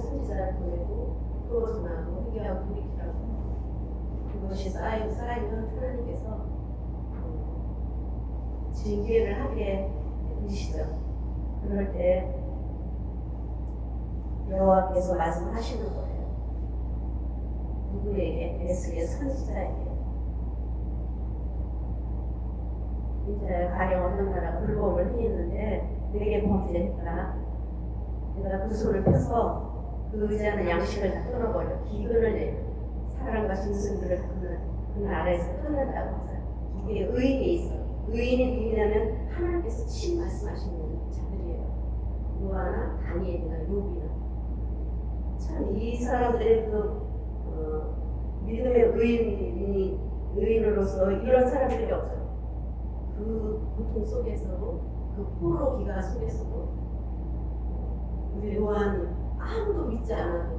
선지자를 보내고 또 전하고 회개하고 돌이키라고. 그것이 쌓이면 하나님께서 징계를 하게 되시죠. 그럴 때 여호와께서 말씀하시는 거예요. 누구에게? 에스겔 선지자에게. 이제 가령 어떤 나라가 불법을 행했는데 내게 범죄했다. 내가 그 손을 펴서 그 의지하는 양식을 다 끊어버려. 기근을 내려. 사랑과 짐승들을 그 나라에서 끊는다고 하잖아요. 이게 의인이 있어. 의인이 누구냐면 하나님께서 친 말씀하시는 자들이에요. 노아나 다니엘이나 욥이나. 참 이 사람들의 믿음의 의인으로서 이런 사람들이 없어요. 그 고통 속에서도, 그 포로 기간 속에서도 우리 노아는 아무도 믿지 않아도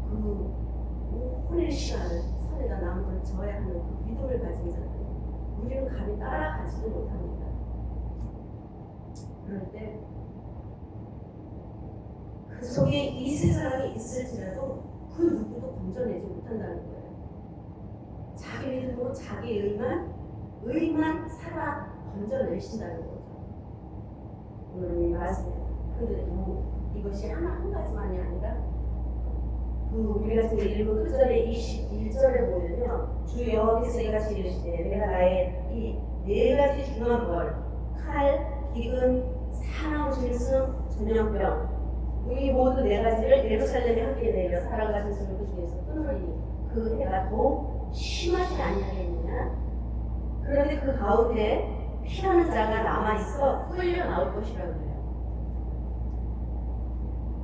그 오랜 시간을 산에다 나무를 져야 하는 그 믿음을 가진 자들, 우리는 감히 따라가지도 못합니다. 그럴 때 그 속에 이 세상이 있을지라도 그 누구도 건져내지 못한다는 거예요. 자기 믿음으로 자기 의만 살아 건져내신다는 거죠. 오늘 이 말씀에. 근데 이것이 한 가지만이 아니라 우리가 지금 읽은 그 절에 21절에 보면 주 여호와께서 이같이 이르시되 내가 나의 이 네 가지 중한 벌, 칼, 기근, 사나운 짐승, 전염병 이 모두 네 가지를 예루살렘에 함께 내려 사람과 짐승을 그 중에서 끊으리니 그 해가 더욱 심하지 아니하겠느냐. 그런데 그 가운데 피하는 자가 남아있어 끌려 나올 것이라고 해요.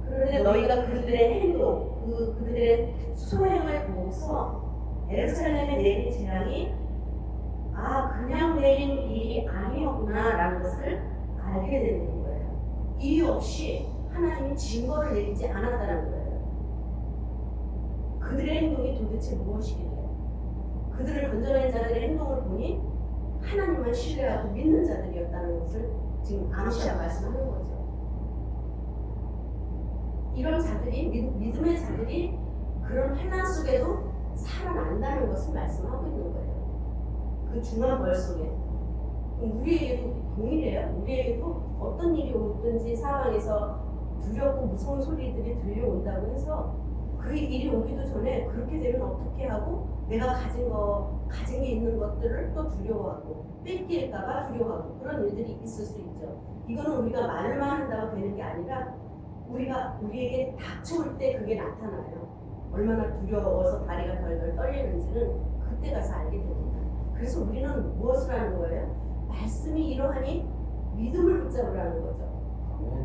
그런데 너희가 그들의 행동, 그들의 소행을 보고서 예루살렘에 내린 재앙이 그냥 내린 일이 아니었구나 라는 것을 알게 되는 거예요. 이유 없이 하나님이 증거를 내리지 않았다는 거예요. 그들의 행동이 도대체 무엇이길래 그들을 건져낸 자들의 행동을 보니 하나님만 신뢰하고 믿는 자들이었다는 것을 지금 암시하고 말씀하는 거죠. 이런 자들이, 믿음의 자들이 그런 환난 속에도 살아난다는 것을 말씀하고 있는 거예요. 그 중한 벌 속에. 우리에게도 동일해요. 우리에게도 어떤 일이 오든지 상황에서 두렵고 무서운 소리들이 들려온다고 해서 그 일이 오기도 전에 그렇게 되면 어떻게 하고 내가 가진 게 있는 것들을 또 두려워하고 뺏길까봐 두려워하고 그런 일들이 있을 수 있죠. 이거는 우리가 말만 한다고 되는 게 아니라 우리에게 닥쳐올 때 그게 나타나요. 얼마나 두려워서 다리가 덜덜 떨리는지는 그때 가서 알게 됩니다. 그래서 우리는 무엇을 하는 거예요? 말씀이 이러하니 믿음을 붙잡으라는 거죠.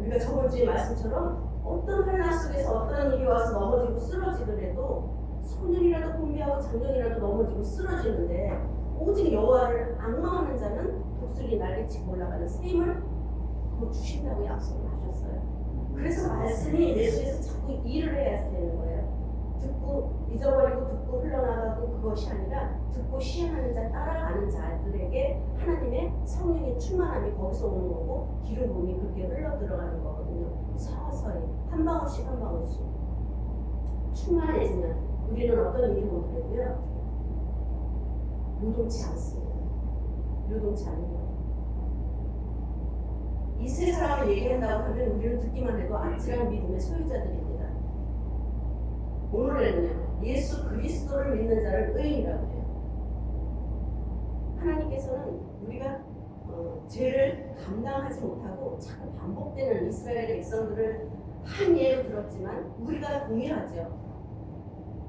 우리가 저번 주에 말씀처럼 어떤 환난 속에서 어떤 일이 와서 넘어지고 쓰러지더라도 소년이라도 공비하고 장년이라도 넘어지고 쓰러지는데 오직 여호와를 앙망하는 자는 독수리 날개치고 올라가는 셈을 주신다고 약속을 하셨어요. 그래서 말씀이 내 속에서 자꾸 일을 해야 되는 거예요. 듣고 잊어버리고 듣고 흘러나가고 그것이 아니라 듣고 시행하는 자 따라가는 자들에게 하나님의 성령의 충만함이 거기서 오는 거고 기름 부음이 그렇게 흘러 들어가는 거거든요. 서서히 한 방울씩 한 방울씩 충만해지면 우리는 어떤 일이 오더라도요 요동치 않습니다. 요동치 않는 거예요. 이 세상을 얘기한다고 하면 우리는 듣기만 해도 아찔한 믿음의 소유자들입니다. 오늘은요 예수 그리스도를 믿는 자를 의인이라고 해요. 하나님께서는 우리가 죄를 감당하지 못하고 자꾸 반복되는 이스라엘의 백성들을 한 예로 들었지만 우리가 동일하죠.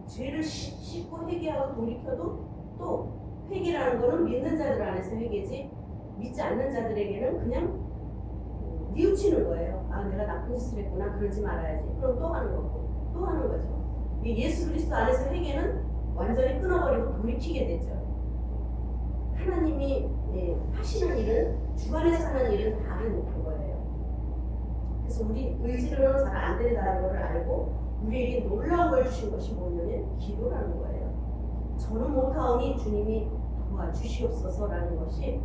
죄를 씻고 회개하고 돌이켜도 또 회개라는 것은 믿는 자들 안에서 회개지 믿지 않는 자들에게는 그냥 뉘우치는 거예요. 내가 나쁜 짓을 했구나 그러지 말아야지. 그럼 또 하는 거고 또 하는 거죠. 예수 그리스도 안에서 회개는 완전히 끊어버리고 돌이키게 되죠. 하나님이 하시는 일은 주 안에서 하는 일은 다른 거예요. 그래서 우리 의지로는 잘 안 된다는 걸 알고 우리에게 놀라운 걸 주신 것이 뭐냐면 기도라는 거예요. 저는 못하오니 주님이 도와주시옵소서라는 것이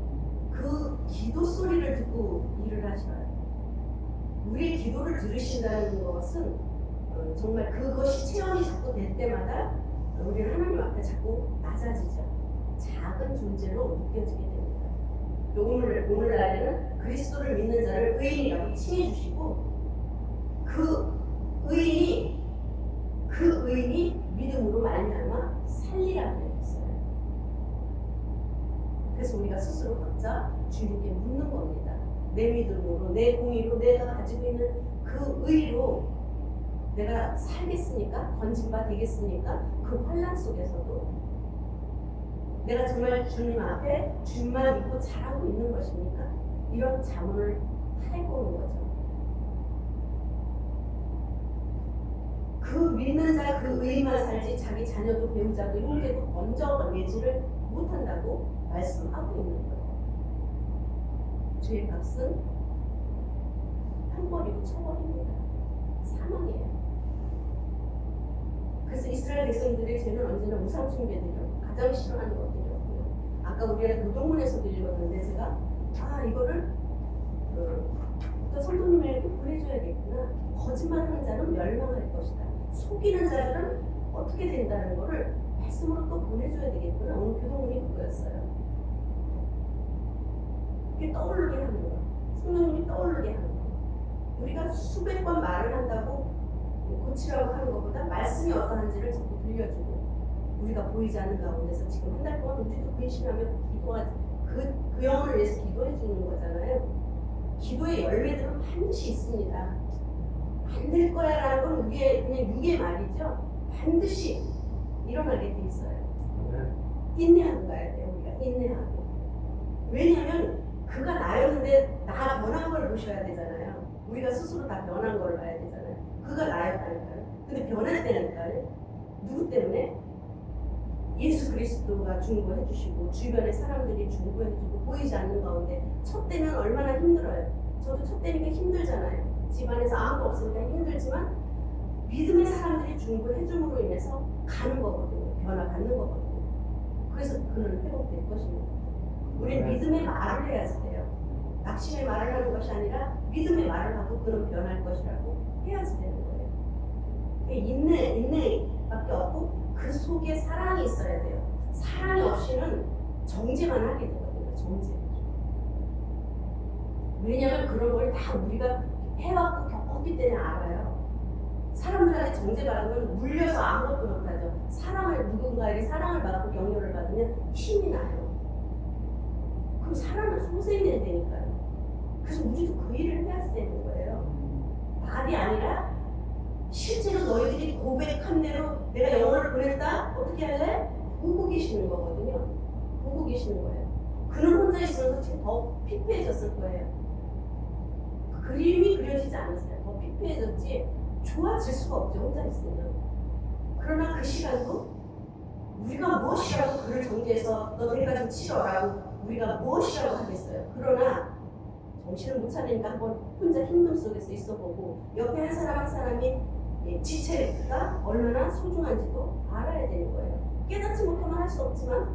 그 기도 소리를 듣고 일을 하셔요. 우리의 기도를 들으신다는 것은 정말 그것이 체험이 자꾸 될 때마다 우리는 하나님 앞에 자꾸 낮아지죠. 작은 존재로 느껴지게 됩니다. 오늘날에는 그리스도를 믿는 자를 의인이라고 칭해주시고 그 의인이 믿음으로 말미암아 살리라고 했어요. 그래서 우리가 스스로 각자 주님께 묻는 겁니다. 내 믿음으로, 내 공의로, 내가 가지고 있는 그 의로 내가 살겠습니까? 건진바 되겠습니까? 그 환난 속에서도 내가 정말 주님 앞에 주님만 믿고 잘하고 있는 것입니까? 이런 자문을 해보는 거죠. 그 믿는 자 그 의만 살지 자기 자녀도 배우자도 형제도 건져내지를 못한다고 말씀하고 있는 거예요. 죄의 값은 형벌이고 처벌입니다. 사망이에요. 그래서 이스라엘 백성들의 죄는 언제나 우상 숭배들이요, 가장 싫어하는 것들이었고요. 아까 우리가 교동문에서도 읽었는데 제가 이거를 어떤 성도님에게 보내줘야겠구나. 거짓말하는 자는 멸망할 것이다. 속이는 자들은 어떻게 된다는 것을 말씀으로 또 보내줘야 되겠구나. 오늘 교동문이 그거였어요. 이게 떠오르게 하는 거, 성령님이 떠오르게 하는 거. 우리가 수백 번 말을 한다고 고치라고 하는 것보다 말씀이 어떠한지를 자꾸 들려주고, 우리가 보이지 않는 가운데서 지금 한 달 동안 우리도 근신하며 기도하지, 그 영혼을 위해서 기도해 주는 거잖아요. 기도의 열매들은 반드시 있습니다. 안 될 거야 라는 건 우리의 그냥 육의 말이죠. 반드시 일어나게 돼 있어요. 인내하고 가야 돼요. 우리가 인내하고. 왜냐하면 그가 나였는데 나 변한 걸 보셔야 되잖아요. 우리가 스스로 다 변한 걸 봐야 되잖아요. 그가 나였다니까요. 근데 변했다니까요. 누구 때문에? 예수 그리스도가 중보해 주시고 주변의 사람들이 중보해 주고 보이지 않는 가운데. 첫 때는 얼마나 힘들어요. 저도 첫 때니까 힘들잖아요. 집안에서 아무도 없으니까 힘들지만 믿음의 사람들이 중보해 줌으로 인해서 가는 거거든요. 변화받는 거거든요. 그래서 그는 회복될 것입니다. 우리는 믿음의 말을 해야지 돼요. 낙심의 말을 하는 것이 아니라 믿음의 말을 하고 그는 변할 것이라고 해야지 되는 거예요. 인내밖에 없고 그 속에 사랑이 있어야 돼요. 사랑이 없이는 정죄만 하게 되거든요. 정죄. 왜냐하면 그런 걸 다 우리가 해왔고 겪었기 때문에 알아요. 사람들한테 정죄받으면 물려서 아무것도 못하죠. 누군가에게 사랑을 받고 격려를 받으면 힘이 나요. 그럼 사랑을 소생해야 되니까요. 그래서 우리도 그 일을 해야지 되는 거예요. 말이 아니라 실제로 너희들이 고백한 대로 내가 영혼을 보냈다? 어떻게 할래? 보고 계시는 거거든요. 보고 계시는 거예요. 그는 혼자 있어서 지금 더 피폐해졌을 거예요. 그림이 그려지지 않았어요. 더 피폐해졌지 좋아질 수가 없죠. 혼자 있으면. 그러나 그 시간도 우리가 무엇이라고 그를 정죄해서 너 내가 좀 치러라고 우리가 무엇이라고 하겠어요. 그러나 정신을 못 차리니까 한번 혼자 힘듦 속에서 있어보고 옆에 한 사람 한 사람이 지체가 얼마나 소중한지도 알아야 되는 거예요. 깨닫지 못하면 할 수 없지만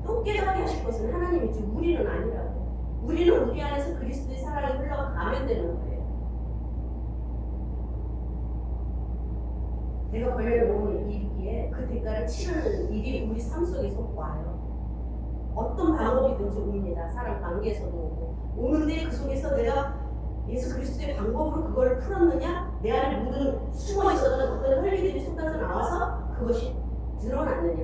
또 깨닫게 하실 것은 하나님이지 우리는 아니라고. 우리는 우리 안에서 그리스도의 사랑이 흘러가면 되는 거예요. 내가 벌려놓은 일이기에 그 대가를 치르는 일이 우리 삶 속에서 와요. 어떤 방법이든지 옵니다. 사람 관계에서도 오고. 오는데 그 속에서 내가 예수 그리스도의 방법으로 그걸 풀었느냐, 내 안에 모든 숨어 있었던 어떤 혈기들이 쏟아져 나와서 그것이 드러났느냐.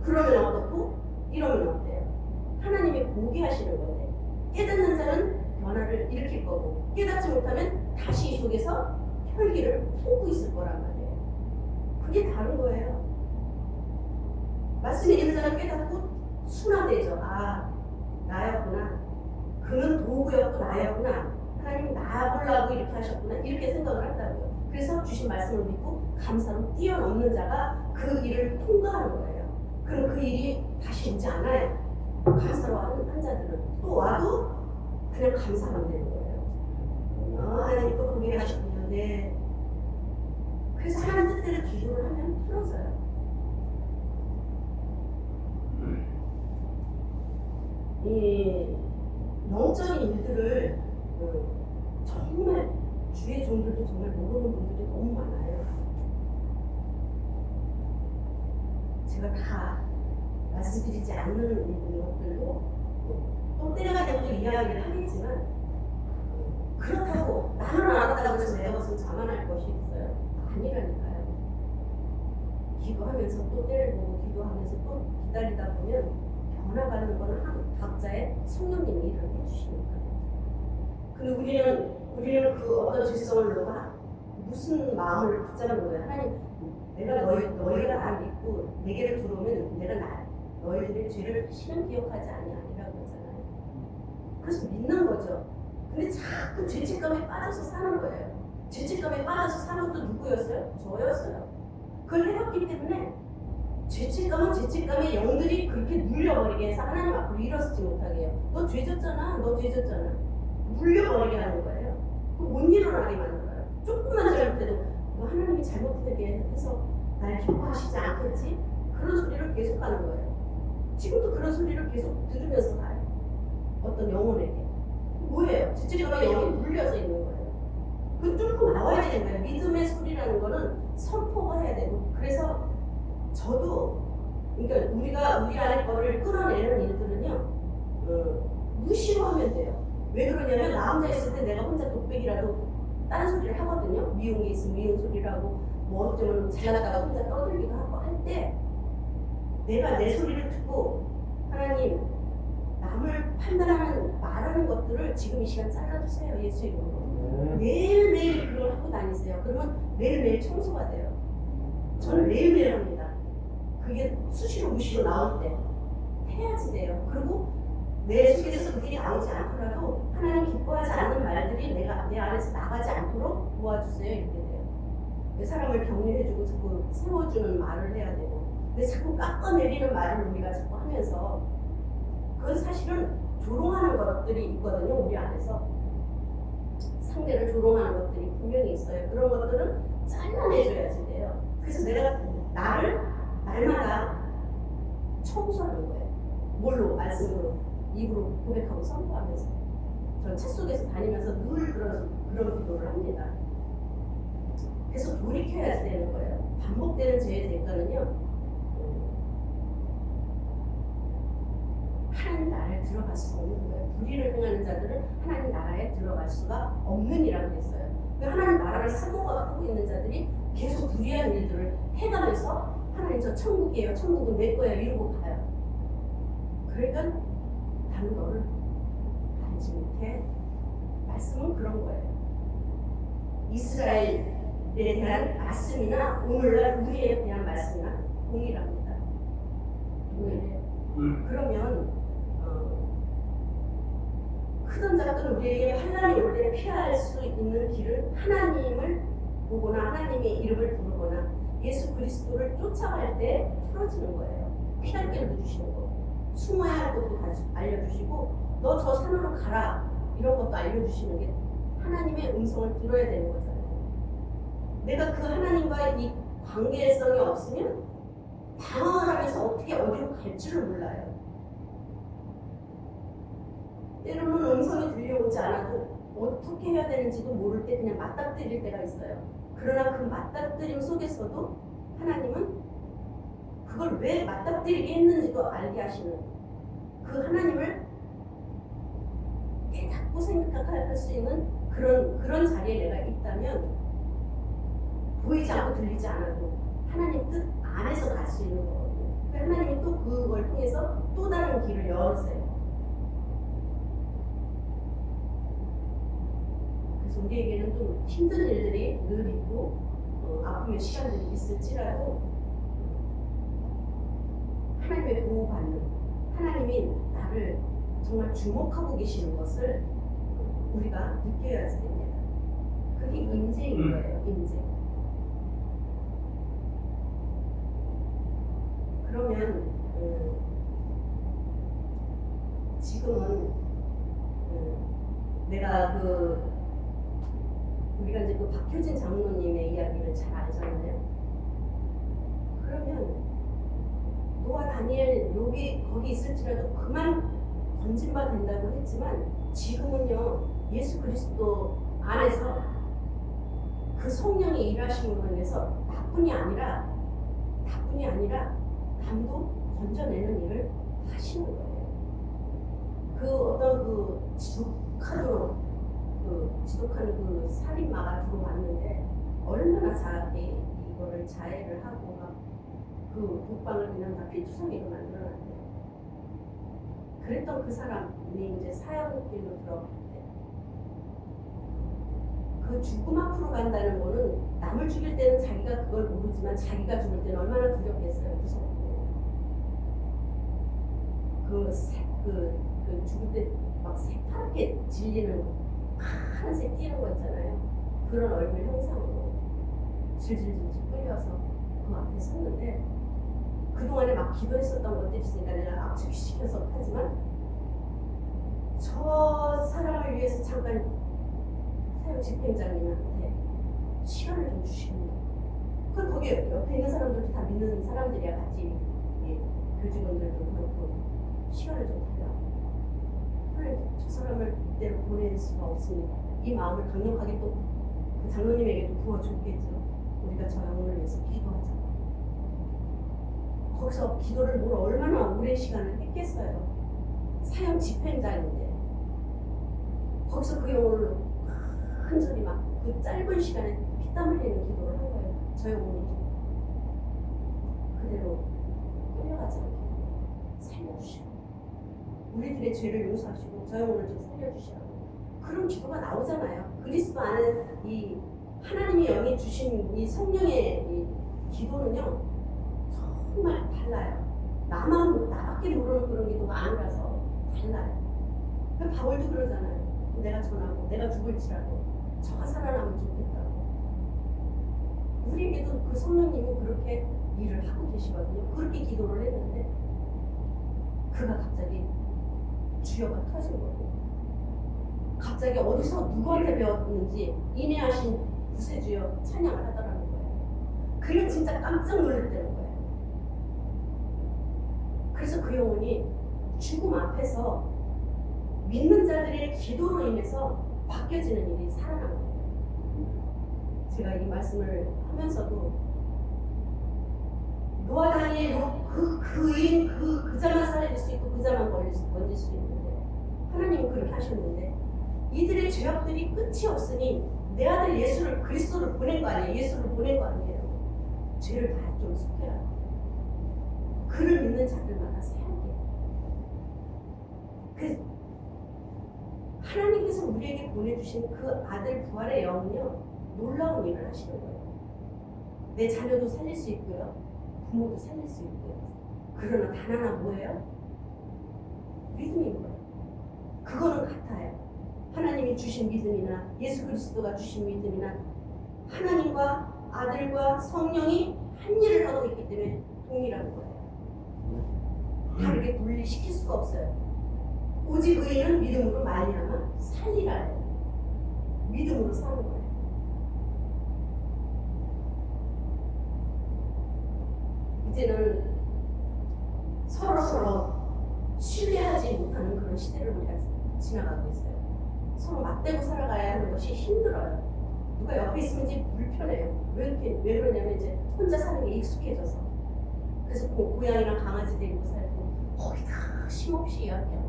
그러면 어떻고, 이러면 어때요? 하나님이 보게 하시는 건데, 깨닫는 자는 변화를 일으킬 거고, 깨닫지 못하면 다시 이 속에서 혈기를 품고 있을 거란 말이에요. 그게 다른 거예요. 말씀이 있는 사람 깨닫고 순화되죠. 나였구나. 그는 도구였고 나였구나. 하나님 나 보려고 이렇게 하셨구나. 이렇게 생각을 한다고요. 그래서 주신 말씀을 믿고 감사로 뛰어넘는 자가 그 일을 통과하는 거예요. 그럼 그 일이 다시 오지 않아요. 감사로 한 자들은 또 와도 그냥 감사하면 되는 거예요. 하나님 또 보게 하셨군요. 네. 그래서 하나님 뜻대로 기도를 하면 풀어져요. 이 영적인 일들을 정말 주의 종들도 정말 모르는 분들이 너무 많아요. 제가 다 말씀드리지 않는 것들도 또 때가 되고 이야기를 하겠지만 그렇다고 나는 알았다고 해서 내 것은 자만할 것이 있어요? 아니라니까요. 기도하면서 또 때를 보고 기도하면서 또 기다리다 보면 변화가는 거는 각자의 성령님이 일을 해주시니까. 근데 우리는 그 어떤 질성을 놓아 무슨 마음을 붙잡는 거예요? 하나님, 내가 너희가 나를 믿고 내게를 들어오면 내가 너희들의 죄를 다시는 기억하지 아니라고 그러잖아요. 그래서 믿는 거죠. 근데 자꾸 죄책감에 빠져서 사는 거예요. 죄책감에 빠져서 사는 것도 누구였어요? 저였어요. 그걸 해봤기 때문에 죄책감은 죄책감의 영들이 그렇게 눌려버리게 해서 하나님 앞으로 일어서지 못하게 해요. 너 죄졌잖아. 물려버리게 하는 거예요. 못 일어나게 만들어요. 조금만 잘못해도 너 하나님이 잘못되게 해서 날 기뻐하시지 않겠지? 그런 소리를 계속 하는 거예요. 지금도 그런 소리를 계속 들으면서 가요. 어떤 영혼에게. 뭐예요? 죄책감의 영이 물려서 있는 거예요. 그건 뚫고 나와야 되는 거예요. 믿음의 소리라는 거는 선포가 해야 되고. 그래서 저도, 그러니까 우리가 우리 안에 거를 끌어내는 일들은요, 무시로 하면 돼요. 왜 그러냐면 나 혼자 있을 때 내가 혼자 독백이라도 딴 소리를 하거든요. 미운 게 있으면 미운 소리를 하고 뭐 어쩌면 잘났다가 혼자 떠들기도 하고 할 때 내가 내 소리를 듣고 하나님 남을 판단하는 말하는 것들을 지금 이 시간 잘라주세요. 예수 이름으로. 매일매일 그걸 하고 다니세요. 그러면 매일매일 청소가 돼요. 저는 매일매일 합니다. 그게 수시로 무시로 나올 때 해야지 돼요. 그리고 내 속에서 그들이 나오지 않더라도 하나님 기뻐하지 않는 말들이 내 안에서 나가지 않도록 도와주세요. 이렇게 돼요. 내 사람을 격려해주고 자꾸 세워주는 말을 해야 되고, 근데 자꾸 깎아내리는 말을 우리가 자꾸 하면서 그건 사실은 조롱하는 것들이 있거든요. 우리 안에서 상대를 조롱하는 것들이 분명히 있어요. 그런 것들은 잘라내줘야지 돼요. 그래서 내가 날마다 청소하는 거예요. 뭘로? 말씀으로, 입으로 고백하고 선포하면서. 저는 책 속에서 다니면서 늘 그런 기도를 합니다. 그래서 돌이켜야 되는 거예요. 반복되는 죄의 대가는요, 하나님 나라에 들어갈 수가 없는 거예요. 불의를 행하는 자들은 하나님 나라에 들어갈 수가 없는 이라고 했어요. 하나님 나라를 사모하고 있는 자들이 계속 불의한 일들을 해가면서 하나님 저 천국이에요. 천국은 내 거예요. 이러고 가요. 그러니까 나는 너를 알지 못해. 말씀은 그런 거예요. 이스라엘에 대한 말씀이나 오늘날 우리에 대한 말씀이나 동일합니다. 동일해요. 그러면 크든 작든 우리에게 환난이 올 때 피할 수 있는 길을 하나님을 보거나 하나님의 이름을 부르거나 예수 그리스도를 쫓아갈 때 풀어지는 거예요. 피할 길도 주시는 거고, 숨어야 할 것도 알려주시고, 너 저 산으로 가라 이런 것도 알려주시는 게 하나님의 음성을 들어야 되는 거잖아요. 내가 그 하나님과 이 관계성이 없으면 방황을 하면서 어떻게 어디로 갈지를 몰라요. 때로는 음성이 들려오지 않아도 어떻게 해야 되는지도 모를 때 그냥 맞닥뜨릴 때가 있어요. 그러나 그 맞닥뜨림 속에서도 하나님은 그걸 왜 맞닥뜨리게 했는지도 알게 하시는, 그 하나님을 깨닫고 생각할 수 있는 그런 자리에 내가 있다면 보이지 않고 들리지 않아도 하나님 뜻 안에서 갈 수 있는 거거든요. 하나님이 또 그걸 통해서 또 다른 길을 열으세요. 그래서 우리에게는 좀 힘든 일들이 늘 있고 아픔의 시간들이 있을지라도 하나님의 보호받는, 하나님이 나를 정말 주목하고 계시는 것을 우리가 느껴야지 됩니다. 그게 임재인 거예요. 임재. 그러면 지금은 내가 우리가 이제 그 박효진 장로님의 이야기를 잘 알잖아요. 그러면 노아, 다니엘, 욥이 거기 있을지라도 그만 건진바 된다고 했지만 지금은요, 예수 그리스도 안에서 그 성령이 일하심으로 인해서 나뿐이 아니라 담도 건져내는 일을 하시는 거예요. 그 어떤 그 지독한 그 살인마가 들어왔는데 얼마나 자기 이거를 자해를 하고 막 그 독방을 그냥 다 피투성이로 만들어놨대요. 그랬던 그 사람이 이제 사형길로 들어갈 때 그 죽음 앞으로 간다는 거는 남을 죽일 때는 자기가 그걸 모르지만 자기가 죽을 때는 얼마나 두렵겠어요. 무섭고 그 죽을 때 막 새파랗게 질리는 파란색 띄는 거 있잖아요. 그런 얼굴 형상으로 질질질질 끌려서 그 앞에 섰는데 그동안에 막 기도했었던 것들이 있으니까 내가 압축시켜서 하지만 저 사람을 위해서 잠깐 사형 집행장님한테 시간을 좀 주시는 거예요. 그럼 거기 옆에 있는 사람들도 다 믿는 사람들이야. 같이 교직원들도 그렇고 시간을 좀 달라고. 하나님 저 사람을 이대로 보낼 수가 없습니다. 이 마음을 강력하게 또 그 장로님에게도 부어줬겠죠. 우리가 저 영혼을 위해서 기도하자. 거기서 기도를 뭘 얼마나 오랜 시간을 했겠어요. 사형 집행자인데 거기서 그 영혼을 흔적이 막 그 짧은 시간에 피땀 흘리는 기도를 한 거예요. 저 영혼이 그대로 끌려가지 않게 살려주시고 우리들의 죄를 용서하시고 저 영혼을 좀 살려주시라고 그런 기도가 나오잖아요. 그리스도 안에 이 하나님이 영이 주신 이 성령의 이 기도는요 정말 달라요. 나밖에 모르는 그런 기도가 아니라서 달라요. 바울도 그러잖아요. 내가 전하고 내가 죽을지라도 저가 살아나면 좋겠다고. 우리에게도 그 성령님이 그렇게 일을 하고 계시거든요. 그렇게 기도를 했는데 그가 갑자기 주여가 터진 거고 갑자기 어디서 누구한테 배웠는지 인내하신 구세주여 찬양을 하더라는 거예요. 그게 진짜 깜짝 놀랐다는 거예요. 그래서 그 영혼이 죽음 앞에서 믿는 자들의 기도로 인해서 바뀌어지는 일이 살아난 거예요. 제가 이 말씀을 하면서도 노아 다니엘 그인 그 자만 살릴 수 있고 그 자만 건질 수 있는데 하나님은 그렇게 하셨는데 이들의 죄악들이 끝이 없으니 내 아들 예수를 그리스도를 보낸 거 아니에요. 예수를 보낸 거 아니에요. 죄를 다 좀 속해라. 그를 믿는 자들마다 살게. 하나님께서 우리에게 보내주신 그 아들 부활의 영은요 놀라운 일을 하시는 거예요. 내 자녀도 살릴 수 있고요. 부모도 살릴 수 있고요. 그러나 단 하나 뭐예요? 믿음인 거예요. 그거는 같아요. 하나님이 주신 믿음이나 예수 그리스도가 주신 믿음이나 하나님과 아들과 성령이 한 일을 하고 있기 때문에 동일한 거예요. 다르게 분리시킬 수가 없어요. 오직 의인은 믿음으로 말미암아 살리라. 믿음으로 사는 거예요. 이제는 서로 신뢰하지 못하는 그런 시대를 우리가 지나가고 있어요. 서로 맞대고 살아가야 하는 것이 힘들어요. 누가 옆에 있으면 불편해요. 왜 그러냐면 이제 혼자 사는 게 익숙해져서. 그래서 고양이랑 강아지 데리고 살고 거의 다 쉼없이 이야기하고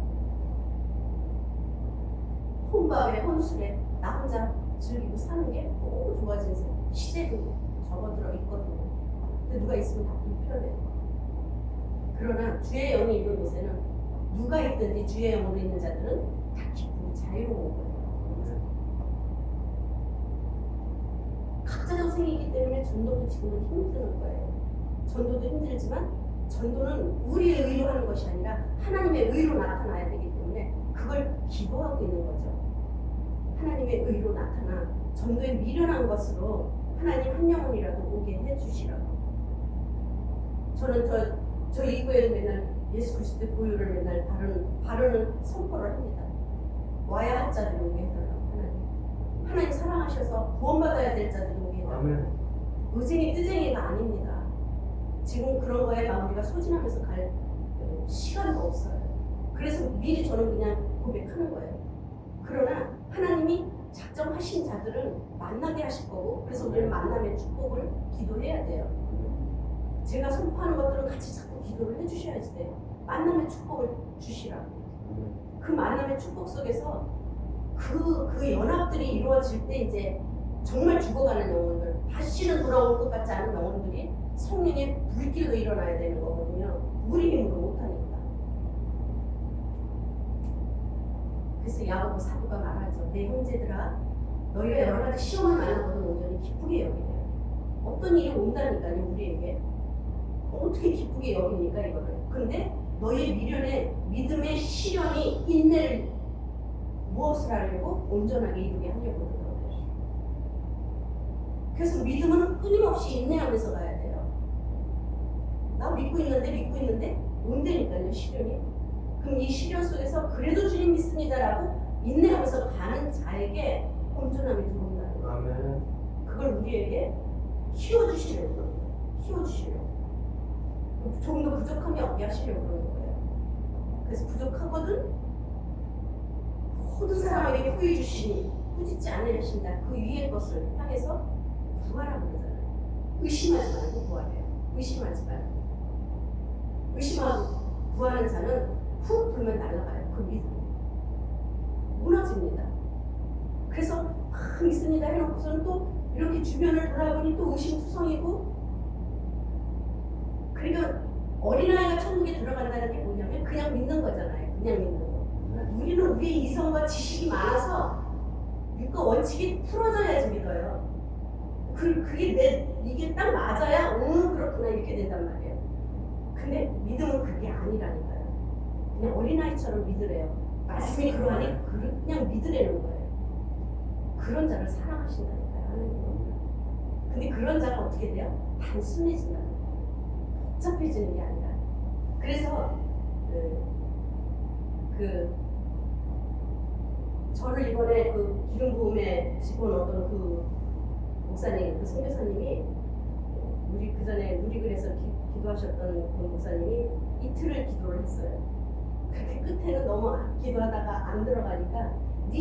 혼밥에 혼술에 나 혼자 즐기고 사는 게 너무 좋아진 시대도 접어들어 있거든요. 근데 누가 있으면 다 불편해요. 그러나 주의 영이 있는 곳에는 누가 있든지 주의 영으로 있는 자들은 다 기쁘고 자유로운 거예요. 각자 도생이기 때문에 전도도 지금은 힘드는 거예요. 전도도 힘들지만 전도는 우리의 의로 하는 것이 아니라 하나님의 의로 나타나야 되기 때문에 그걸 기도하고 있는 거죠. 하나님의 의로 나타나 전도에 미련한 것으로 하나님 한 영혼이라도 오게 해주시라고. 저는 저희 교회는 맨날 예수 그리스도의 보혈을 맨날 바르는 선포를 합니다. 와야 할 자들을 오게 해달라고. 하나님 사랑하셔서 구원받아야 될 자들을 오게 해달라고. 의쟁이 뜨쟁이가 아닙니다. 지금 그런 거에 우리가 소진하면서 갈 시간도 없어요. 그래서 미리 저는 그냥 고백하는 거예요. 그러나 하나님이 작정하신 자들은 만나게 하실 거고, 그래서 우리는 만남의 축복을 기도해야 돼요. 제가 선포하는 것들은 같이 자꾸 기도를 해주셔야지 돼요. 만남의 축복을 주시라고. 그 만남의 축복 속에서 그 연합들이 이루어질 때 이제 정말 죽어가는 영혼들, 다시는 돌아올 것 같지 않은 영혼들이 성령의 불길로 일어나야 되는 거거든요. 우리 힘으로 못하니까. 그래서 야고보 사도가 말하죠. 내 형제들아, 너희가 여러 가지 시험을 만나거든 온전히 기쁘게 여기래요. 어떤 일이 온다니까요, 우리에게. 어떻게 기쁘게 여깁니까, 이거를. 근데 너희의 미련에 믿음의 시련이 인내를 무엇을 하려고? 온전하게 이루게 하려고 그러는 거예요. 그래서 믿음은 끊임없이 인내하면서 가야 돼요. 나 믿고 있는데 온다니까요, 시련이. 그럼 이 시련 속에서 그래도 주님 믿습니다라고 인내하면서 가는 자에게 온전함이 들어온다는 거예요. 아멘. 그걸 우리에게 키워주시려고 그러는 거예요. 키워주시려고. 조금 더 부족함이 없게 하시려고 그러는 거예요. 그래서 부족하거든 모든 사람에게 후히 주시니 꾸짖지 않으신다. 그 위의 것을 향해서 구하라고 그러잖아요. 의심하지 말고 구하래요. 의심하지 말고. 의심하고 구하는 자는 훅 불면 날아가요. 그 믿음. 무너집니다. 그래서 막 믿습니다 해놓고서는 또 이렇게 주변을 돌아보니 또 의심투성이고. 그러니까 어린아이가 천국에 들어간다는 게 뭐냐면 그냥 믿는 거잖아요. 그냥 믿는 거. 우리는 우리의 이성과 지식이 많아서 믿고 원칙이 풀어져야지 믿어요. 그게 이게 딱 맞아야 그렇구나 이렇게 된단 말이에요. 근데 믿음은 그게 아니라니까요. 그냥 어린아이처럼 믿으래요. 말씀이 그러하니 그냥 믿으라는 거예요. 그런 자를 사랑하신다니까요, 하나님은. 근데 그런 자가 어떻게 돼요? 단순해진다는 거예요. 복잡해지는 게 아니라. 그래서 저를 이번에 그 기름 부음에 집어넣었던 그 목사님, 그 선교사님이 우리 그 전에 누리글에서 기도하셨던 그 목사님이 이틀을 기도를 했어요. 근데 끝에는 너무 기도하다가 안 들어가니까 네